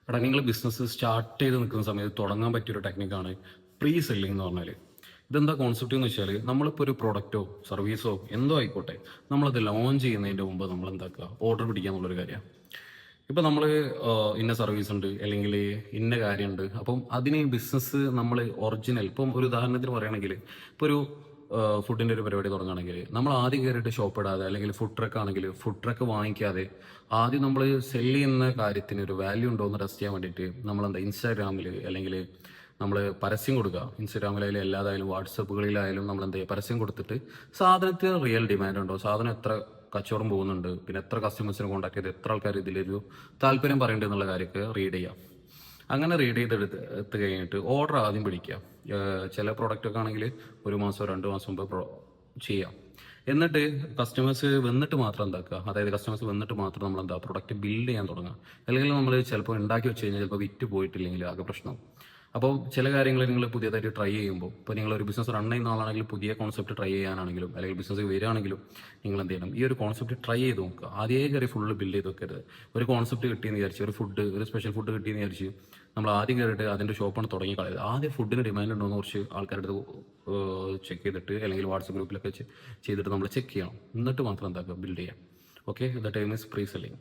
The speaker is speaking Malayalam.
എടാ നിങ്ങൾ ബിസിനസ് സ്റ്റാർട്ട് ചെയ്ത് നിൽക്കുന്ന സമയത്ത് തുടങ്ങാൻ പറ്റിയൊരു ടെക്നിക്കാണ് പ്രീ സെല്ലിംഗ് എന്ന് പറഞ്ഞാൽ. ഇതെന്താ കോൺസെപ്റ്റ് എന്ന് വെച്ചാൽ, നമ്മളിപ്പോൾ ഒരു പ്രൊഡക്റ്റോ സർവീസോ എന്തോ ആയിക്കോട്ടെ, നമ്മളത് ലോഞ്ച് ചെയ്യുന്നതിൻ്റെ മുമ്പ് നമ്മൾ എന്താക്കുക, ഓർഡർ പിടിക്കുക എന്നുള്ളൊരു കാര്യമാണ്. ഇപ്പം നമ്മൾ ഇന്ന സർവീസ് ഉണ്ട്, അല്ലെങ്കിൽ ഇന്ന കാര്യമുണ്ട്, അപ്പം അതിന് ബിസിനസ് നമ്മൾ ഒറിജിനൽ, ഇപ്പം ഒരു ഉദാഹരണത്തിന് പറയുകയാണെങ്കിൽ, ഇപ്പോൾ ഒരു ഫുഡിൻ്റെ ഒരു പരിപാടി തുടങ്ങുകയാണെങ്കിൽ നമ്മൾ ആദ്യം കയറിയിട്ട് ഷോപ്പ് ഇടാതെ, അല്ലെങ്കിൽ ഫുഡ് ട്രക്ക് ആണെങ്കിൽ ഫുഡ് ട്രക്ക് വാങ്ങിക്കാതെ, ആദ്യം നമ്മൾ സെല് ചെയ്യുന്ന കാര്യത്തിന് ഒരു വാല്യൂ ഉണ്ടോ എന്ന് ടെസ്റ്റ് ചെയ്യാൻ വേണ്ടിയിട്ട് നമ്മളെന്താ ഇൻസ്റ്റാഗ്രാമിൽ അല്ലെങ്കിൽ നമ്മൾ പരസ്യം കൊടുക്കുക. ഇൻസ്റ്റാഗ്രാമിലായാലും എല്ലാതായാലും വാട്സപ്പുകളിലായാലും നമ്മൾ എന്താ ചെയ്യുക, പരസ്യം കൊടുത്തിട്ട് സാധനത്തിന് റിയൽ ഡിമാൻഡ് ഉണ്ടോ, സാധനം എത്ര കച്ചവടം പോകുന്നുണ്ട്, പിന്നെ എത്ര കസ്റ്റമേഴ്സിനെ കോൺടാക്ട് ചെയ്ത് എത്ര ആൾക്കാർ ഇതിലൊരു താല്പര്യം പറയുന്നുണ്ട് എന്നുള്ള കാര്യമൊക്കെ റീഡ് ചെയ്യാം. അങ്ങനെ റീഡ് ചെയ്തെടുത്ത് കഴിഞ്ഞിട്ട് ഓർഡർ ആദ്യം പിടിക്കുക. ചില പ്രോഡക്റ്റൊക്കെ ആണെങ്കിൽ ഒരു മാസം 2 മാസം മുമ്പ് ചെയ്യാം. എന്നിട്ട് കസ്റ്റമേഴ്സ് വന്നിട്ട് മാത്രം എന്താക്കുക, അതായത് കസ്റ്റമേഴ്സ് വന്നിട്ട് മാത്രം നമ്മൾ എന്താ പ്രൊഡക്റ്റ് ബിൽഡ് ചെയ്യാൻ തുടങ്ങുക. അല്ലെങ്കിൽ നമ്മൾ ചിലപ്പോൾ ഉണ്ടാക്കി വെച്ച് കഴിഞ്ഞാൽ ചിലപ്പോൾ വിറ്റ് പോയിട്ടില്ലെങ്കിൽ ആകെ പ്രശ്നം. അപ്പോൾ ചില കാര്യങ്ങൾ നിങ്ങൾ പുതിയതായിട്ട് ട്രൈ ചെയ്യുമ്പോൾ, ഇപ്പോൾ നിങ്ങൾ ഒരു ബിസിനസ് റൺ ചെയ്യുന്ന ആളാണെങ്കിൽ പുതിയ കോൺസെപ്റ്റ് ട്രൈ ചെയ്യാനാണെങ്കിലും, അല്ലെങ്കിൽ ബിസിനസ് വരികയാണെങ്കിലും നിങ്ങൾ എന്ത് ചെയ്യണം, ഈ ഒരു കോൺസെപ്റ്റ് ട്രൈ ചെയ്ത് നോക്കുക. ആദ്യമേ കയറി ഫുള്ള് ബിൽഡ് ചെയ്ത് വെക്കരുത്. ഒരു കോൺസെപ്റ്റ് കിട്ടിയെന്ന് വിചാരിച്ച്, ഒരു സ്പെഷ്യൽ ഫുഡ് കിട്ടിയെന്ന് വിചാരിച്ച് നമ്മൾ ആദ്യം കയറിയിട്ട് അതിൻ്റെ ഷോപ്പാണ് തുടങ്ങി കളയത്. ആദ്യം ഫുഡിന് ഡിമാൻഡ് ഉണ്ടോ എന്ന് കുറച്ച് ആൾക്കാരുടെ ചെക്ക് ചെയ്തിട്ട്, അല്ലെങ്കിൽ വാട്സപ്പ് ഗ്രൂപ്പിലൊക്കെ ചെയ്തിട്ട് നമ്മൾ ചെക്ക് ചെയ്യണം. എന്നിട്ട് മാത്രം എന്താക്കുക, ബിൽഡ് ചെയ്യാം. Okay, the time is pre selling.